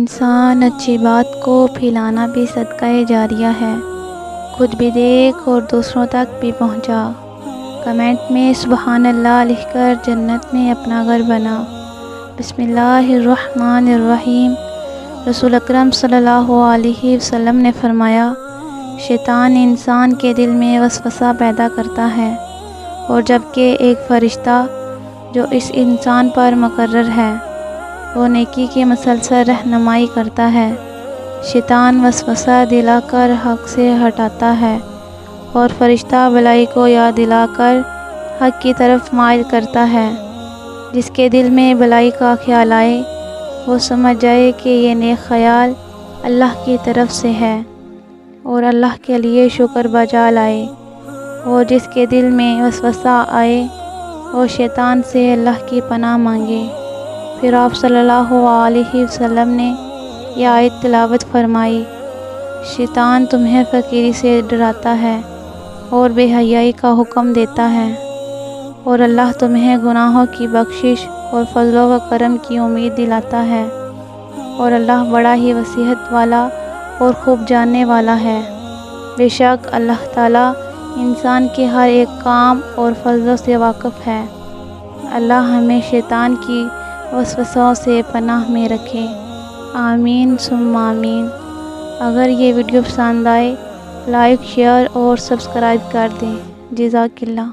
انسان اچھی بات کو پھیلانا بھی صدقہ جاریہ ہے۔ خود بھی دیکھ اور دوسروں تک بھی پہنچا۔ کمنٹ میں سبحان اللہ لکھ کر جنت میں اپنا گھر بنا۔ بسم اللہ الرحمن الرحیم۔ رسول اکرم صلی اللہ علیہ وسلم نے فرمایا، شیطان انسان کے دل میں وسوسہ پیدا کرتا ہے، اور جبکہ ایک فرشتہ جو اس انسان پر مقرر ہے وہ نیکی کی مسلسل رہنمائی کرتا ہے۔ شیطان وسوسہ دلا کر حق سے ہٹاتا ہے، اور فرشتہ بلائی کو یاد دلا کر حق کی طرف مائل کرتا ہے۔ جس کے دل میں بلائی کا خیال آئے وہ سمجھ جائے کہ یہ نیک خیال اللہ کی طرف سے ہے اور اللہ کے لیے شکر بجا لائے، اور جس کے دل میں وسوسہ آئے وہ شیطان سے اللہ کی پناہ مانگے۔ پھر آپ صلی اللہ علیہ وسلم نے یہ آیت تلاوت فرمائی، شیطان تمہیں فقیری سے ڈراتا ہے اور بے حیائی کا حکم دیتا ہے، اور اللہ تمہیں گناہوں کی بخشش اور فضل و کرم کی امید دلاتا ہے، اور اللہ بڑا ہی وسعت والا اور خوب جاننے والا ہے۔ بے شک اللہ تعالیٰ انسان کے ہر ایک کام اور فضلوں سے واقف ہے۔ اللہ ہمیں شیطان کی وسوسوں سے پناہ میں رکھے، آمین ثم آمین۔ اگر یہ ویڈیو پسند آئے لائک، شیئر اور سبسکرائب کر دیں۔ جزاک اللہ۔